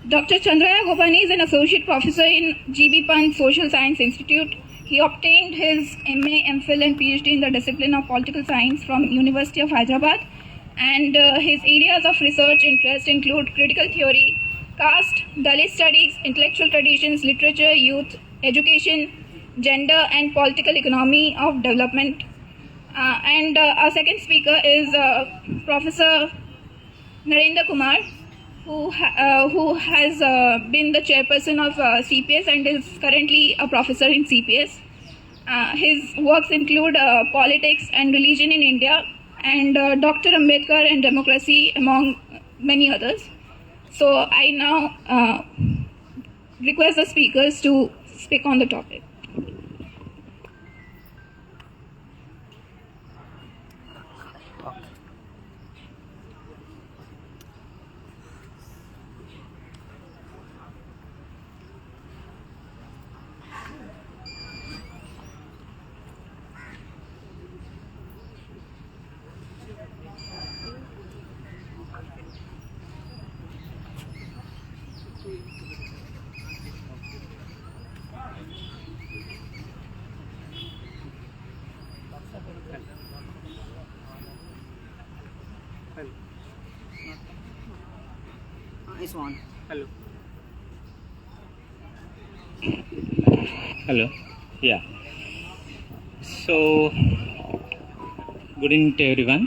Dr. Chandraiah Gopani is an associate professor in GB Pant Social Science Institute. He obtained his MA, MPhil and PhD in the discipline of political science from University of Allahabad. And his areas of research interest include critical theory, caste, Dalit studies, intellectual traditions, literature, youth, education, gender and political economy of development. Our second speaker is Professor Narendra Kumar, who has been the chairperson of CPS and is currently a professor in CPS. His works include politics and religion in India and Dr. Ambedkar and democracy, among many others. So I now request the speakers to speak on the topic. Nice one. Hello. Hello. Yeah. So, good evening to everyone.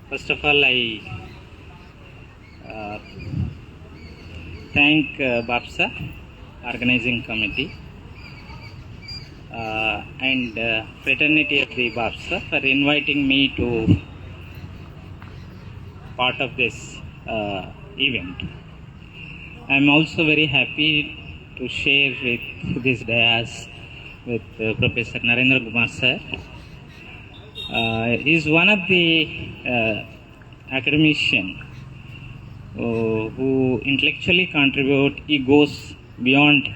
First of all, I thank BAPSA organizing committee and fraternity of the BAPSA for inviting me to part of this event. I am also very happy to share with this dais with Professor Narendra Kumar sir. He is one of the academicians who intellectually contribute. He goes beyond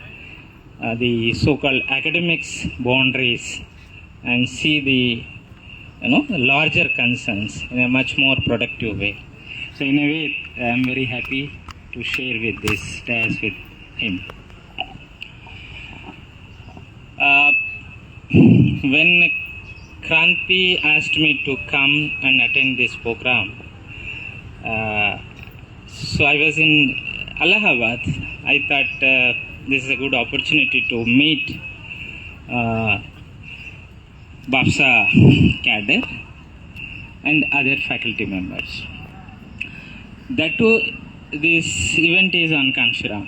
the so-called academics boundaries and see the larger concerns in a much more productive way. So in a way, I am very happy to share with this dais with him. When Kranti asked me to come and attend this program, so I was in Allahabad. I thought this is a good opportunity to meet BAPSA cadre and other faculty members. That too, this event is on Kanshiram,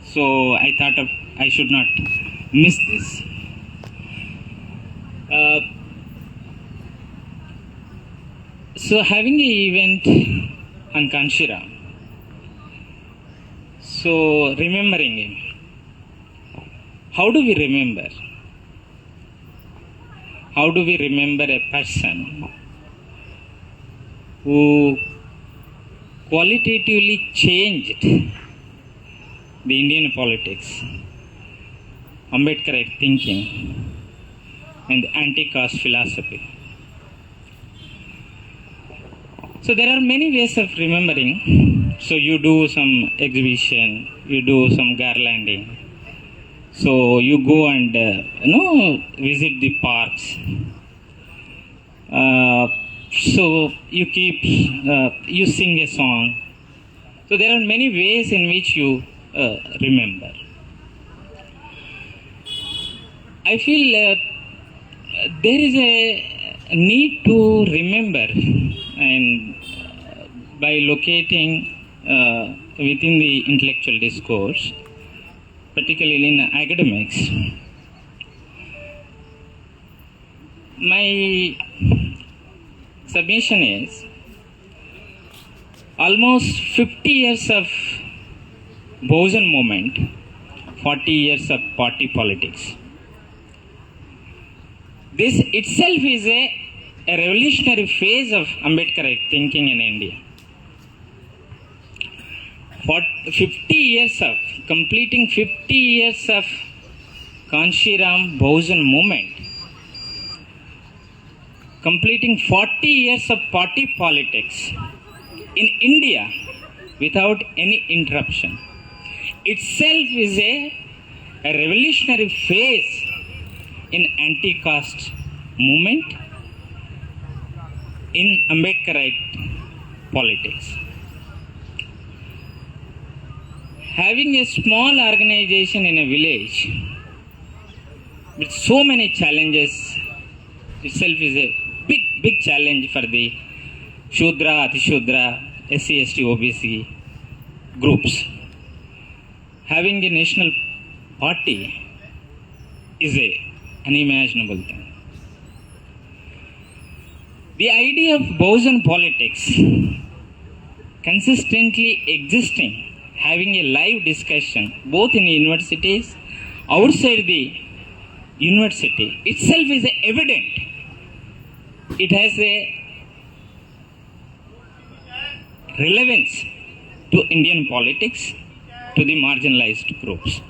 so I thought I should not miss this. So having an event on Kanshiram, so remembering him. How do we remember? How do we remember a person who qualitatively changed the Indian politics, Ambedkar thinking, and anti-caste philosophy? So there are many ways of remembering. So you do some exhibition, you do some garlanding. So you go and visit the parks. So you you sing a song. So there are many ways in which you remember. I feel there is a need to remember, and by locating within the intellectual discourse, particularly in academics, my submission is almost 50 years of Bahujan movement, 40 years of party politics. This itself is a revolutionary phase of Ambedkar thinking in India. For 50 years of, completing 50 years of Kanshiram Bahujan movement, completing 40 years of party politics in India without any interruption itself is a revolutionary phase in anti-caste movement in Ambedkarite politics. Having a small organization in a village with so many challenges itself is a big challenge for the Shudra, Atishudra, SC, ST, OBC groups. Having a national party is a unimaginable thing. The idea of Bahujan politics consistently existing, having a live discussion both in universities, outside the university itself is evident. It has a relevance to Indian politics, to the marginalized groups.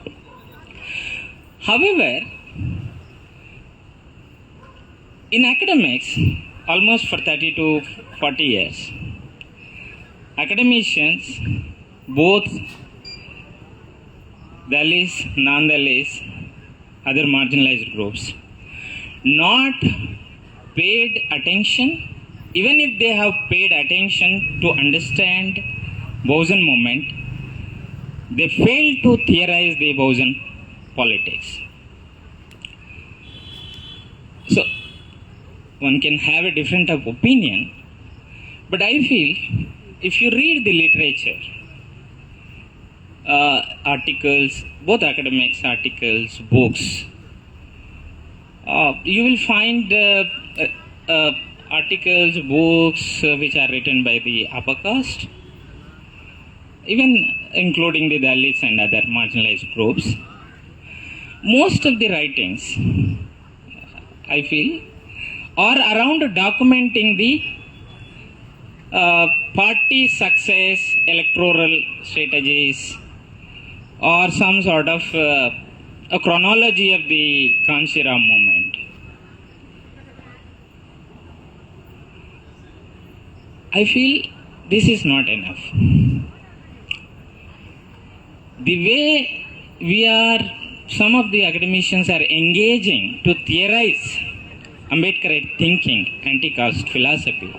However, in academics, almost for 30 to 40 years, academicians, both Dalits, non-Dalits, other marginalized groups, not paid attention, even if they have paid attention to understand Bahujan movement, they failed to theorize the Bahujan politics. So, one can have a different opinion, but I feel if you read the literature, articles, both academics, articles, books, you will find articles, books which are written by the upper caste, even including the Dalits and other marginalized groups. Most of the writings, I feel, are around documenting the party success, electoral strategies, or some sort of a chronology of the Kanshiram movement. I feel this is not enough. The way some of the academicians are engaging to theorize Ambedkarite thinking, anti-caste philosophy,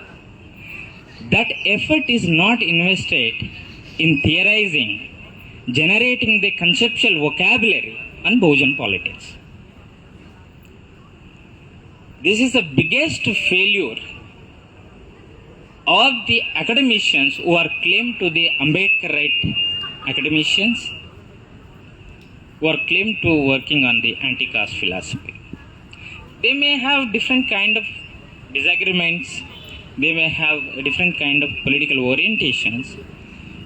that effort is not invested in theorizing, generating the conceptual vocabulary on Bahujan politics. This is the biggest failure of the academicians who are claimed to the Ambedkarite academicians, who are claimed to working on the anti-caste philosophy. They may have different kind of disagreements, they may have different kind of political orientations,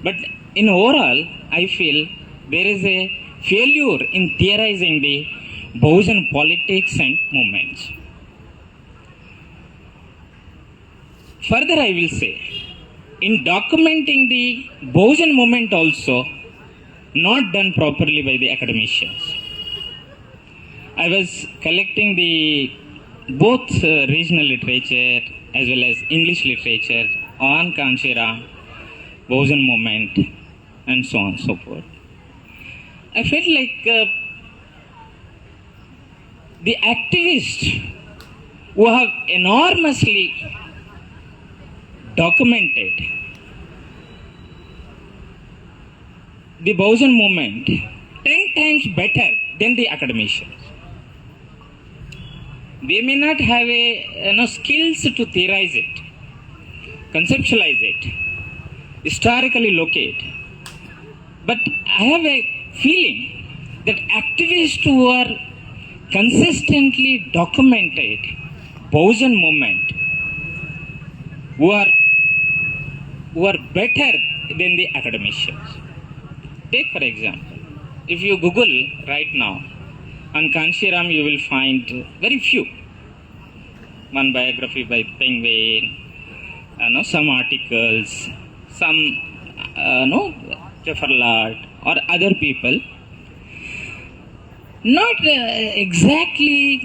but in overall, I feel there is a failure in theorizing the Bahujan politics and movements. Further, I will say, in documenting the Bahujan movement also, not done properly by the academicians. I was collecting the both regional literature as well as English literature on Kanshiram, Bahujan movement, and so on and so forth. I felt like the activists who have enormously documented the Bahujan movement 10 times better than the academicians. They may not have skills to theorize it, conceptualize it, historically locate. But I have a feeling that activists who are consistently documented Bahujan movement, who are better than the academicians. Take for example, if you Google right now, on Kanshiram you will find very few. One biography by Penguin, some articles, some Jaffarlard or other people, not exactly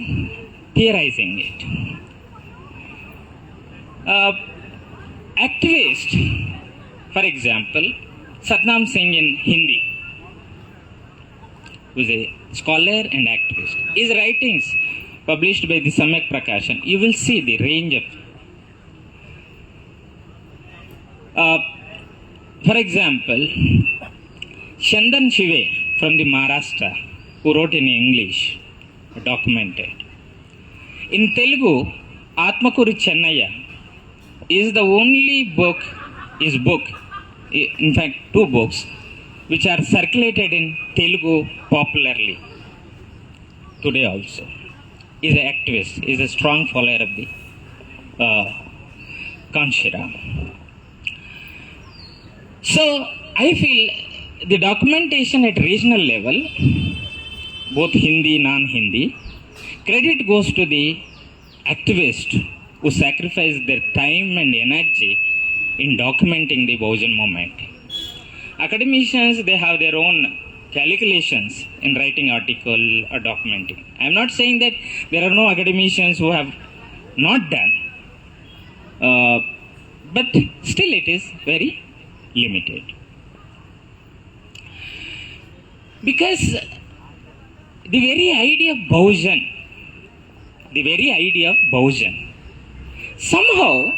theorizing it. Activist, for example, Satnam Singh in Hindi, who is a scholar and activist. His writings published by the Samyak Prakashan, you will see the range of. For example, Chandan Shive from the Maharashtra, who wrote in English, documented. In Telugu, Atmakuri Chandraiah is the only book, in fact, two books, which are circulated in Telugu popularly today also. He is an activist, he is a strong follower of the Kanshiram. So, I feel the documentation at regional level, both Hindi, non-Hindi, credit goes to the activists who sacrificed their time and energy in documenting the Bahujan movement. Academicians, they have their own calculations in writing article or documenting. I am not saying that there are no academicians who have not done, but still it is very limited. Because the very idea of Bahujan, somehow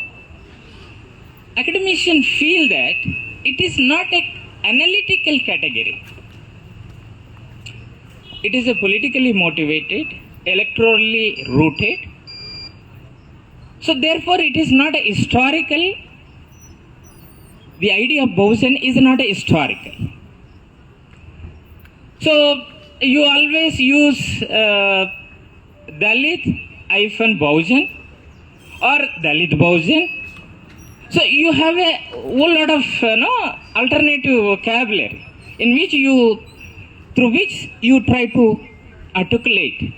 academicians feel that it is not an analytical category. It is a politically motivated, electorally rooted. So therefore it is not a historical. The idea of Bahujan is not a historical. So you always use Dalit-Bahujan or Dalit Bahujan. So you have a whole lot of alternative vocabulary through which you try to articulate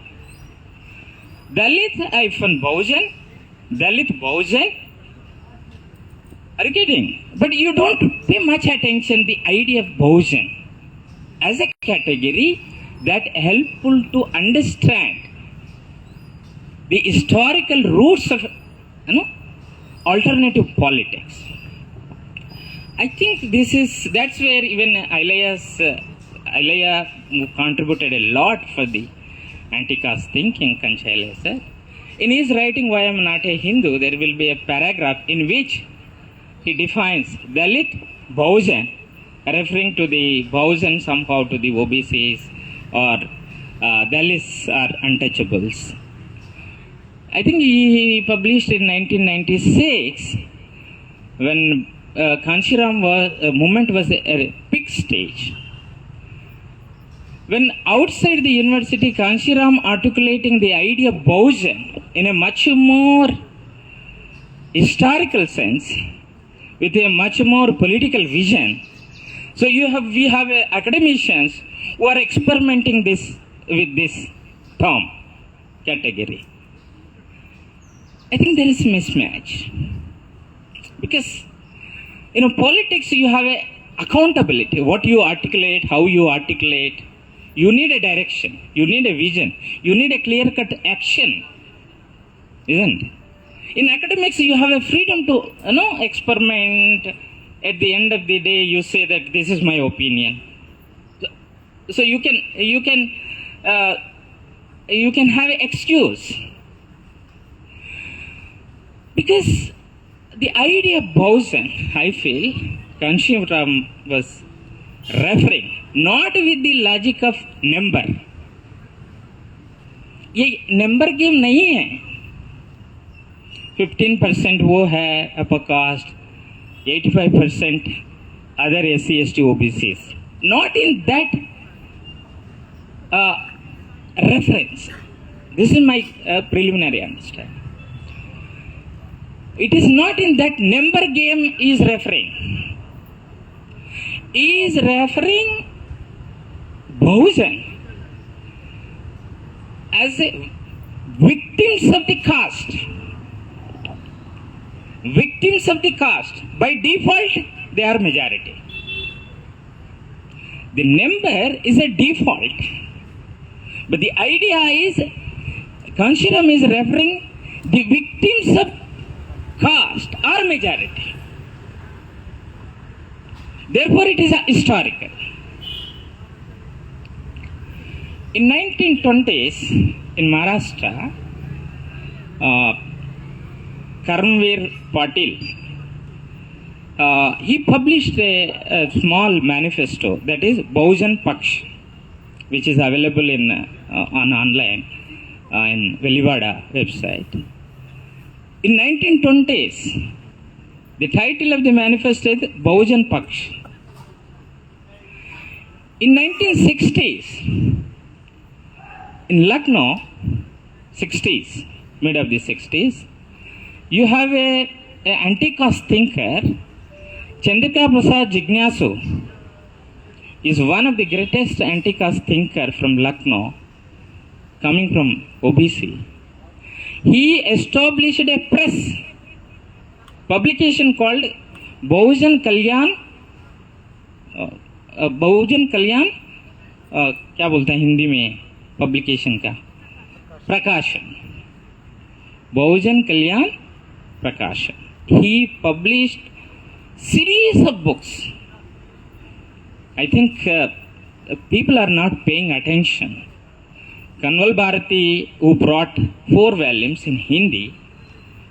Dalit-Bahujan, Dalit Bahujan. Are you getting? But you don't pay much attention the idea of Bahujan as a category that helpful to understand the historical roots of alternative politics. I think that's where even Ilaya contributed a lot for the anti-caste thinking, Kanshiram Saheb. In his writing, Why I Am Not a Hindu, there will be a paragraph in which he defines Dalit Bahujan, referring to the Bahujan somehow to the OBCs or Dalits are untouchables. I think he published in 1996 when Kanshiram movement was at a peak stage. When outside the university, Kanshiram articulating the idea of Bahujan in a much more historical sense, with a much more political vision. So we have academicians who are experimenting with this term category. I think there is a mismatch. Because politics, you have a accountability. What you articulate, how you articulate. You need a direction. You need a vision. You need a clear-cut action. Isn't it? In academics, you have a freedom to experiment. At the end of the day, you say that this is my opinion. So you can have an excuse. Because the idea of Bahujan, I feel, Kanshiram was referring not with the logic of number. ये number game नहीं है. 15% वो है upper caste, 85% other SC, ST, OBCs. Not in that reference. This is my preliminary understanding. It is not in that number game he is referring. He is referring Bahujan as a victims of the caste. Victims of the caste. By default, they are majority. The number is a default. But the idea is, Kanshiram is referring the victims of caste or majority. Therefore, it is historical. In 1920s, in Maharashtra, Karmveer Patil, he published a small manifesto, that is Bahujan Politics, which is available on online in Velivada website. In 1920s, the title of the manifesto is Bahujan Politics. In 1960s, in Lucknow, 60s, mid of the 60s, you have a anti-caste thinker, Chandraiah Gopani is one of the greatest anti-caste thinker from Lucknow, coming from OBC. He established a press publication called Bahujan Kalyan, क्या बोलते हैं हिंदी में publication का, प्रकाशन, बहुजन कल्याण प्रकाशन. He published series of books. I think people are not paying attention. Kanwal Bharati, who brought 4 volumes in Hindi,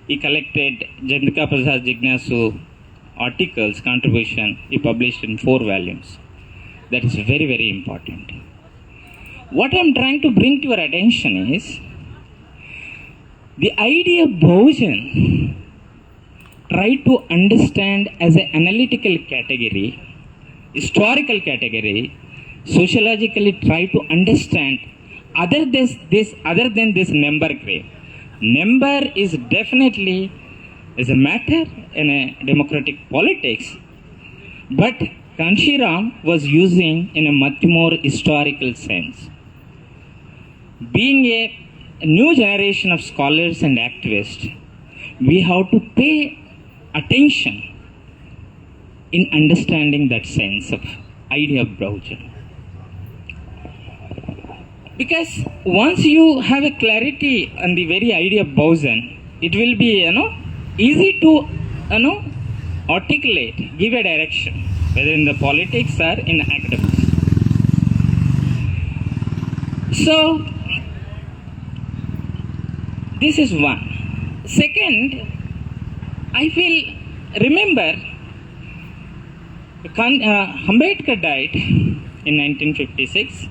he collected Chandraiah Gopani articles, contribution, he published in 4 volumes. That is very, very important. What I am trying to bring to your attention is the idea of Bahujan try to understand as an analytical category, historical category, sociologically try to understand other than this number game. Number is definitely is a matter in a democratic politics, but Kanshiram was using in a much more historical sense. Being a new generation of scholars and activists, we have to pay attention in understanding that sense of idea of Bahujan. Because once you have a clarity on the very idea of Bahujan, it will be, easy to, articulate, give a direction, whether in the politics or in academics. So, this is one. Second, I feel, remember, Ambedkar died in 1956.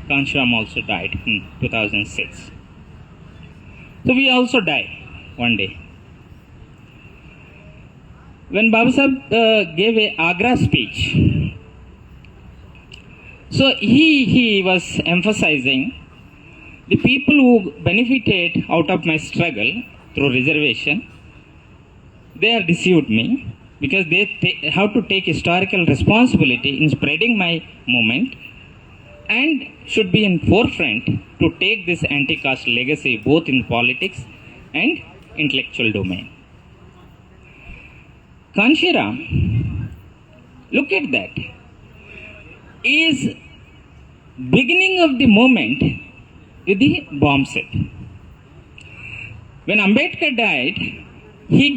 Kanshiram also died in 2006. So we also die one day. When Baba Saheb gave a Agra speech, so he was emphasizing the people who benefited out of my struggle through reservation, they have deceived me because they have to take historical responsibility in spreading my movement and should be in forefront to take this anti-caste legacy both in politics and intellectual domain. Kanshiram, look at that, is beginning of the movement with the bomb set. When Ambedkar died, he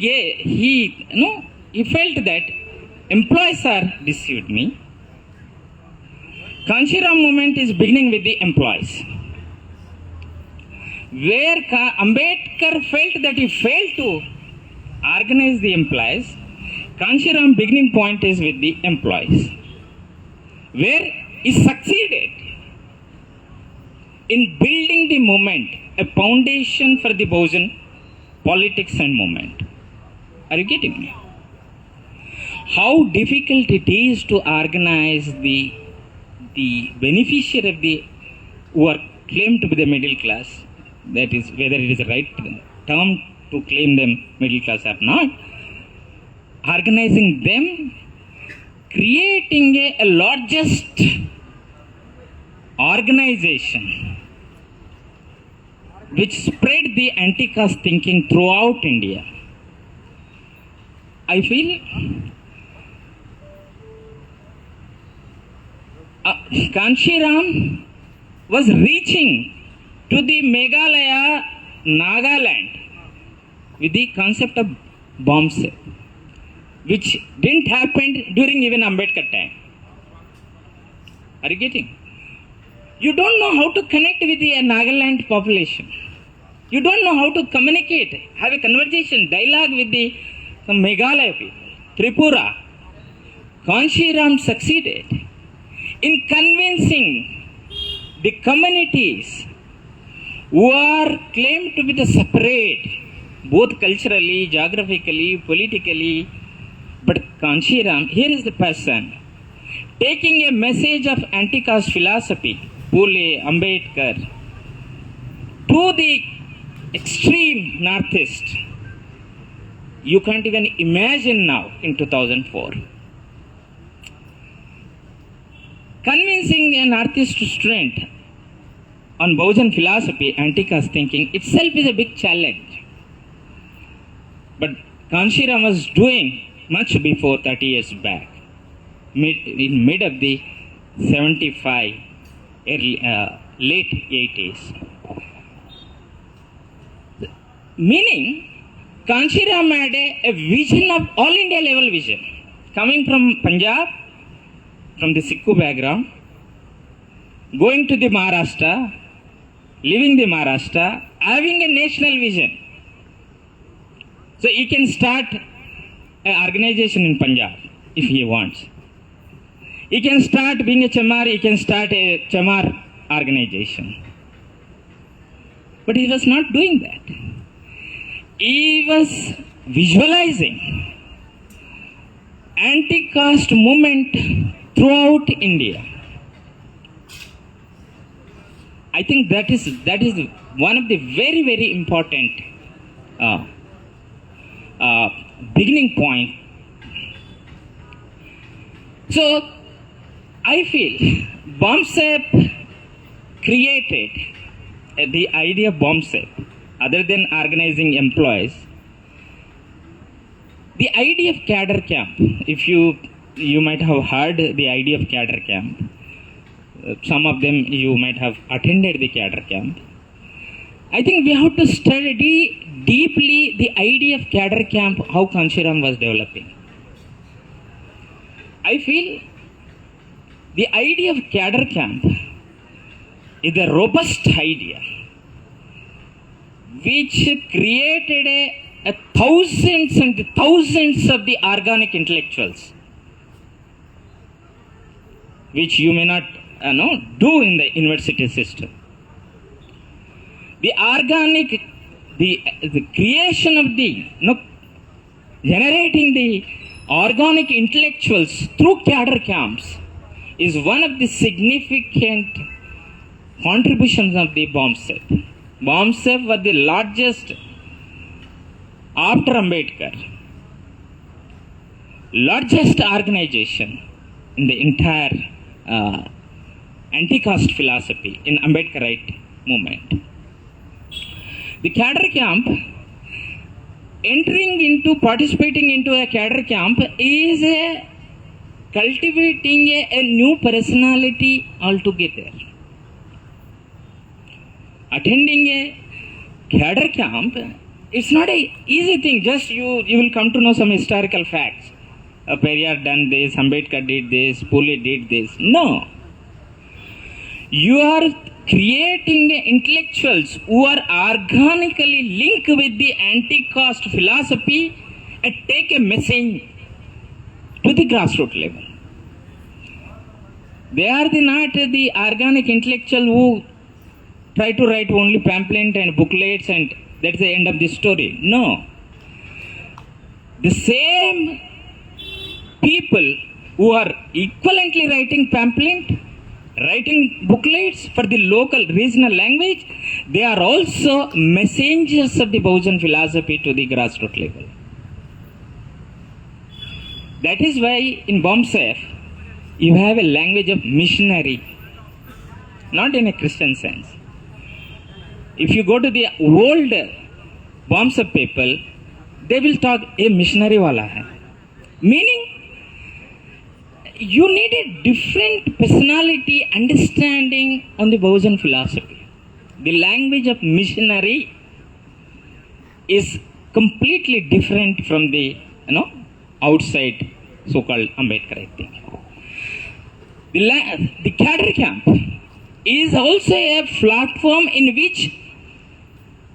felt that employees are deceived me. Kanshiram movement is beginning with the employees. Where Ambedkar felt that he failed to organize the employees, Kanshiram beginning point is with the employees. Where he succeeded in building the movement, a foundation for the Bahujan politics and movement. Are you getting me? How difficult it is to organize the beneficiary of the who are claimed to be the middle class, that is whether it is the right term to claim them middle class or not, organizing them, creating a largest organization which spread the anti-caste thinking throughout India. I feel Kanshiram was reaching to the Meghalaya, Nagaland with the concept of bomb set. which didn't happen during even Ambedkar time. Are you getting? You don't know how to connect with the Nagaland population. You don't know how to communicate, have a conversation, dialogue with the Meghalaya people, Tripura. Kanshiram succeeded in convincing the communities who are claimed to be the separate, both culturally, geographically, politically. But Kanshiram, here is the person taking a message of anti-caste philosophy, Phule, Ambedkar, to the extreme northeast. You can't even imagine now in 2004. Convincing a northeast student on Bahujan philosophy, anti-caste thinking itself is a big challenge. But Kanshiram was doing much before 30 years back, in mid of the 75, late 80s. Meaning, Kanshiram had a vision of all India level vision, coming from Punjab, from the Sikhu background, going to the Maharashtra, living the Maharashtra, having a national vision. So he can start an organization in Punjab if he wants. He can start being a Chamar, he can start a Chamar organization. But he was not doing that. He was visualizing anti-caste movement throughout India. I think that is one of the very, very important beginning point. So I feel BAPSA created the idea of BAPSA, other than organizing employees, the idea of cadre camp. If you might have heard the idea of cadre camp. Some of them you might have attended the cadre camp. I think we have to study deeply the idea of cadre camp, how Kanshiram was developing. I feel the idea of cadre camp is a robust idea which created a thousands and thousands of the organic intellectuals, which you may not do in the university system. The organic, the creation of generating the organic intellectuals through cadre camps is one of the significant contributions of the BAPSA. BAPSA was the largest after Ambedkar, largest organization in the entire anti-caste philosophy in Ambedkarite movement. The cadre camp, participating into a cadre camp is cultivating a new personality altogether. Attending a cadre camp, it's not an easy thing. Just you will come to know some historical facts. Periyar done this, Ambedkar did this, Phule did this. No. You are creating intellectuals who are organically linked with the anti-caste philosophy and take a message to the grassroots level. They are not the organic intellectual who try to write only pamphlets and booklets and that's the end of the story. No. The same people who are equivalently writing pamphlets, writing booklets for the local regional language, they are also messengers of the Bahujan philosophy to the grassroots level. That is why in BAPSA you have a language of missionary, not in a Christian sense. If you go to the old BAPSA people, they will talk a missionary wala hai. Meaning, you need a different personality understanding on the Bahujan philosophy. The language of missionary is completely different from the outside so-called Ambedkar, I think. The cadre camp is also a platform in which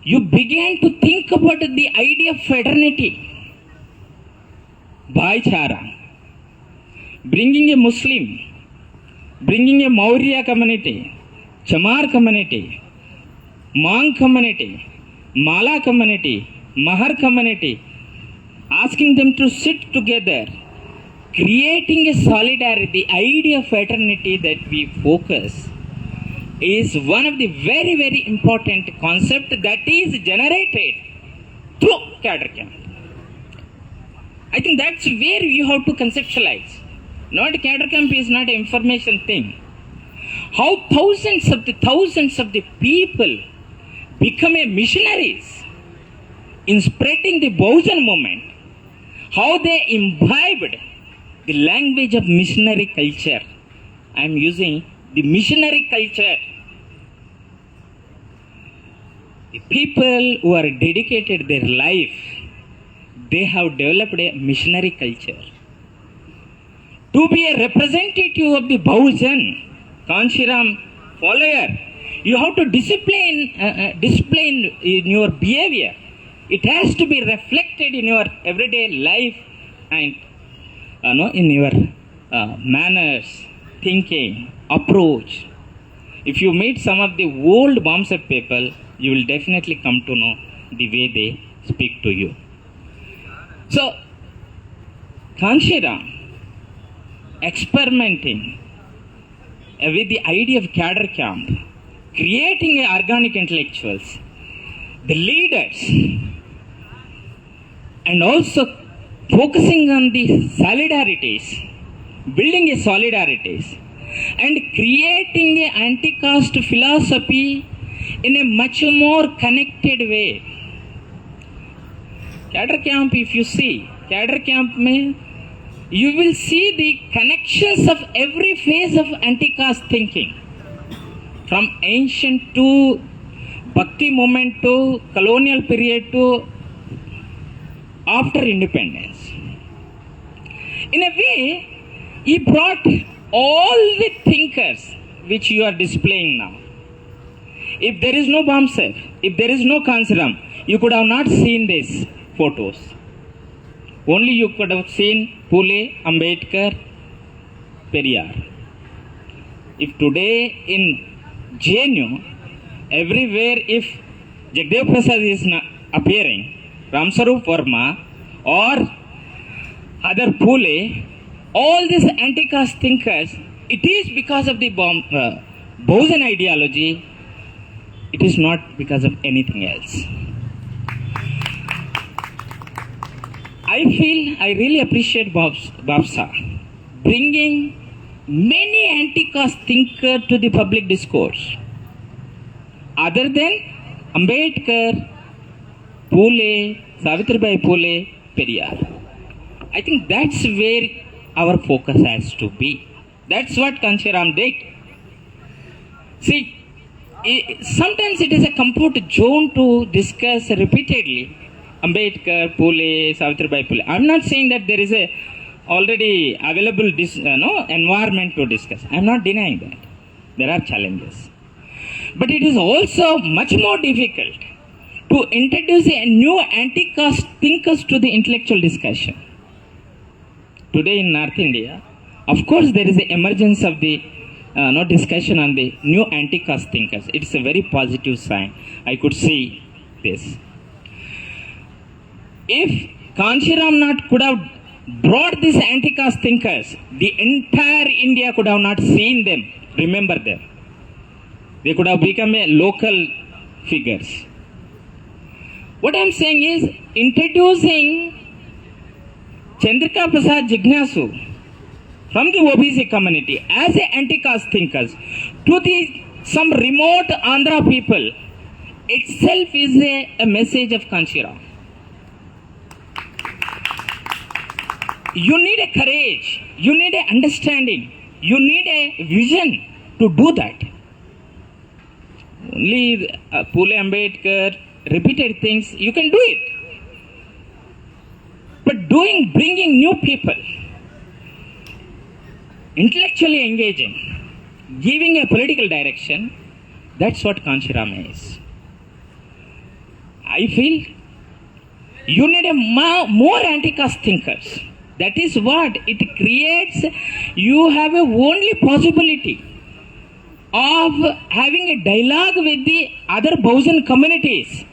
you began to think about the idea of fraternity, Bhaichara, bringing a Muslim, bringing a Maurya community, Chamar community, Mang community, Mala community, Mahar community, asking them to sit together, creating a solidarity, the idea of fraternity that we focus is one of the very, very important concept that is generated through cadre camp. I think that's where you have to conceptualize. Not cadre camp is not an information thing. How thousands of the people become a missionaries in spreading the Bahujan movement. How they imbibed the language of missionary culture. I am using the missionary culture. The people who are dedicated their life, they have developed a missionary culture. To be a representative of the Bahujan, Kanshiram follower, you have to discipline in your behavior. It has to be reflected in your everyday life and in your manners, thinking, approach. If you meet some of the old BAPSA people, you will definitely come to know the way they speak to you. So, Kanshiram experimenting with the idea of cadre camp, creating organic intellectuals, the leaders, and also focusing on the solidarities, building a solidarities, and creating an anti-caste philosophy in a much more connected way. Cadre camp, if you see, cadre camp mein, you will see the connections of every phase of anti-caste thinking, from ancient to Bhakti movement to colonial period to after independence. In a way, he brought all the thinkers which you are displaying now. If there is no BAPSA, if there is no Kanshiram, you could have not seen these photos. Only you could have seen Phule, Ambedkar, Periyar. If today in JNU, everywhere if Jagdev Prasad is not appearing, Ramsarup Verma or other Phule, all these anti-caste thinkers, it is because of the Bahujan ideology, it is not because of anything else. I really appreciate BAPSA bringing many anti-caste thinkers to the public discourse. Other than Ambedkar, Phule, Savitribai Phule, Periyar. I think that's where our focus has to be. That's what Kanshiram did. See, sometimes it is a comfort zone to discuss repeatedly Ambedkar, Phule, Savitribai Phule. I'm not saying that there is a already available environment to discuss. I'm not denying that. There are challenges. But it is also much more difficult to introduce a new anti-caste thinkers to the intellectual discussion. Today in North India, of course there is an emergence of the discussion on the new anti-caste thinkers. It's a very positive sign. I could see this. If Kanshiram not could have brought these anti-caste thinkers, the entire India could have not seen them, remember them. They could have become a local figures. What I am saying is introducing Chandraiah Prasad Jignasu from the OBC community as a anti-caste thinkers to some remote Andhra people itself is a message of Kanshiram. You need a courage, you need a understanding, you need a vision to do that. Only Phule, Ambedkar repeated things, you can do it. But bringing new people, intellectually engaging, giving a political direction. That's what Kanshiram is. I feel you need a more anti-caste thinkers. That is what it creates. You have a only possibility of having a dialogue with the other Bahujan communities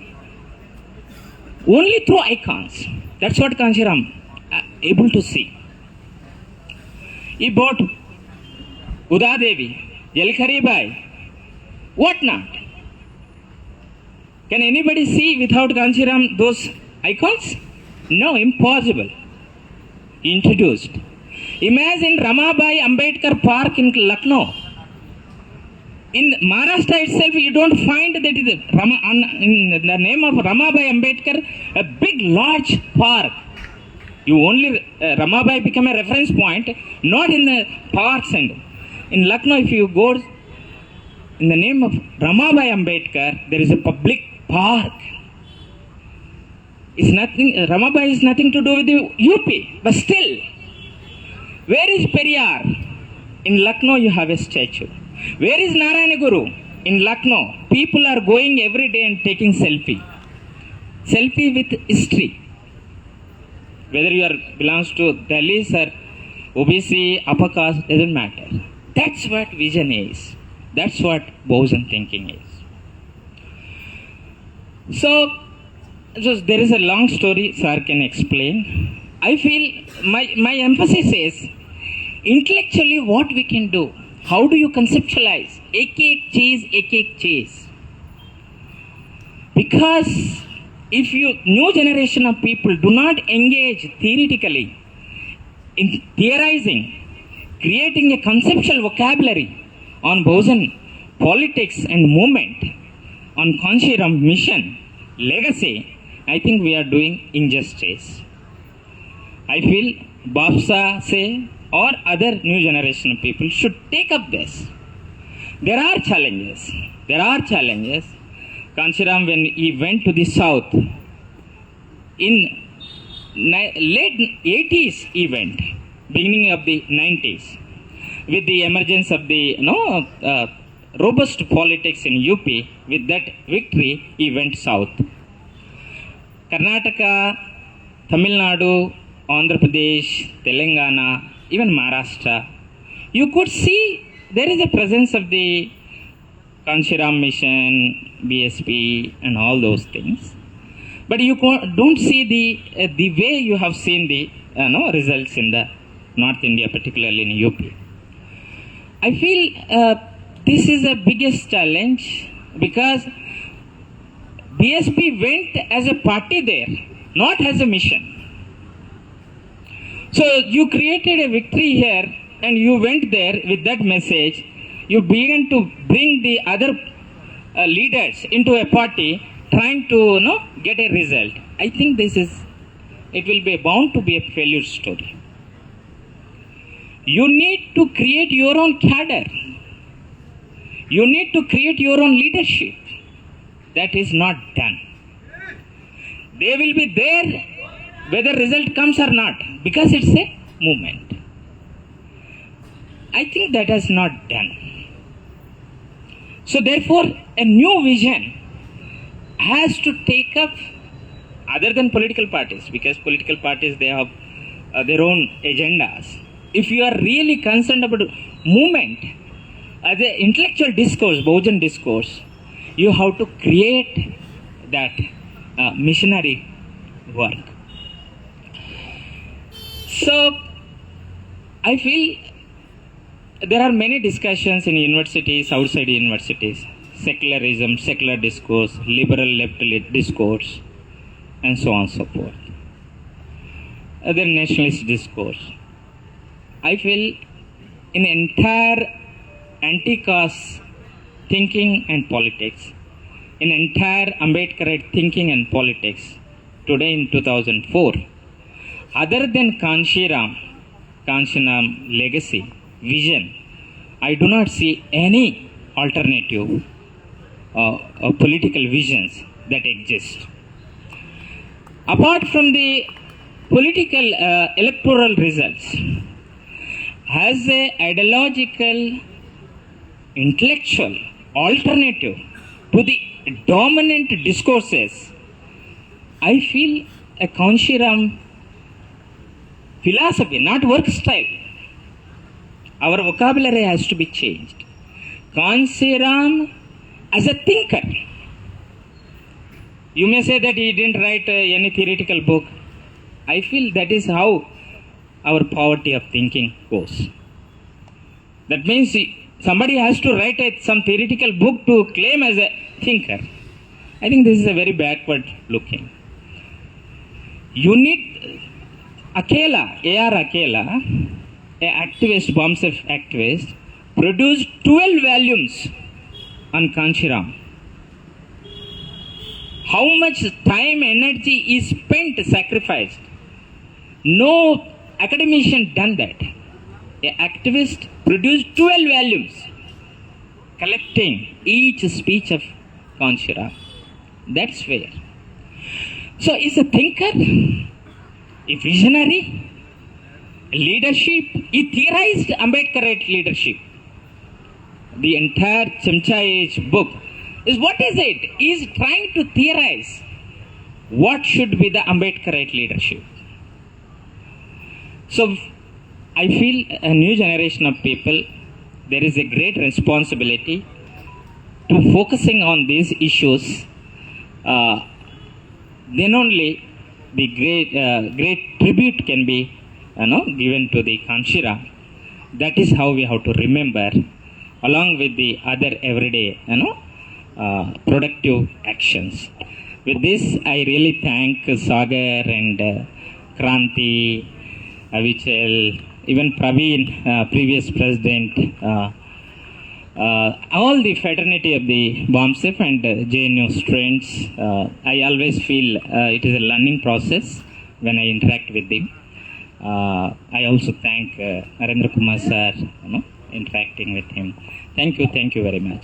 only through icons. That's what Kanshiram able to see. He brought Uda Devi, Jalkari Bai, what not? Can anybody see without Kanshiram those icons? No, impossible. He introduced. Imagine Ramabai Ambedkar Park in Lucknow. In Maharashtra itself, you don't find that in the name of Ramabai Ambedkar, a big, large park. You only, Ramabai become a reference point, not in the parks. And in Lucknow, if you go in the name of Ramabai Ambedkar, there is a public park. It's nothing, Ramabai is nothing to do with the UP, but still, where is Periyar? In Lucknow, you have a statue. Where is Narayana Guru? In Lucknow, people are going every day and taking selfie. Selfie with history. Whether you belongs to Dalits or OBC, upper caste, doesn't matter. That's what vision is. That's what Bahujan thinking is. So there is a long story, sir can explain. I feel my emphasis is intellectually what we can do. How do you conceptualize? Ek cheese. Because if new generation of people do not engage theoretically in theorizing, creating a conceptual vocabulary on Bahujan politics and movement, on Kanshiram mission, legacy, I think we are doing injustice. I feel BAPSA say or other new generation of people should take up this. There are challenges. Kanshiram, when he went to the south, in late 80s he went, beginning of the 90s, with the emergence of the robust politics in UP, with that victory he went south. Karnataka, Tamil Nadu, Andhra Pradesh, Telangana, even Maharashtra, you could see there is a presence of the Kanshiram mission, BSP and all those things. But you don't see the way you have seen the results in the North India, particularly in UP. I feel this is the biggest challenge because BSP went as a party there, not as a mission. So you created a victory here and you went there with that message. You began to bring the other leaders into a party trying to get a result. I think it will be bound to be a failure story. You need to create your own cadre. You need to create your own leadership. That is not done. They will be there whether result comes or not, because it's a movement. I think that is not done. So therefore, a new vision has to take up other than political parties, because political parties, they have their own agendas. If you are really concerned about movement, the intellectual discourse, Bahujan discourse, you have to create that missionary work. So, I feel there are many discussions in universities, outside universities, secularism, secular discourse, liberal left discourse, and so on and so forth. Other nationalist discourse. I feel in entire anti-caste thinking and politics, in entire Ambedkarite thinking and politics, today in 2004, other than Kanshiram legacy, vision, I do not see any alternative political visions that exist. Apart from the political electoral results as a ideological, intellectual alternative to the dominant discourses, I feel a Kanshiram philosophy, not work style. Our vocabulary has to be changed. Kanshiram as a thinker. You may say that he didn't write any theoretical book. I feel that is how our poverty of thinking goes. That means somebody has to write some theoretical book to claim as a thinker. I think this is a very backward looking. You need Akela, A.R. Akela, an activist, BAPSA activist, produced 12 volumes on Kanshiram. How much time, energy is spent, sacrificed. No academician done that. An activist produced 12 volumes, collecting each speech of Kanshiram. That's fair. So he's a thinker, a visionary, leadership. He theorized Ambedkarite leadership. The entire Chamcha Age book is, what is it? He is trying to theorize what should be the Ambedkarite leadership. So I feel a new generation of people, there is a great responsibility to focusing on these issues. Then only the great tribute can be given to the Kanshiram. That is how we have to remember, along with the other everyday productive actions. With this, I really thank Sagar and Kranti, Avichal, even Praveen, previous president, all the fraternity of the BAPSA and JNU students. I always feel it is a learning process when I interact with them. I also thank Narendra Kumar sir, interacting with him. Thank you very much.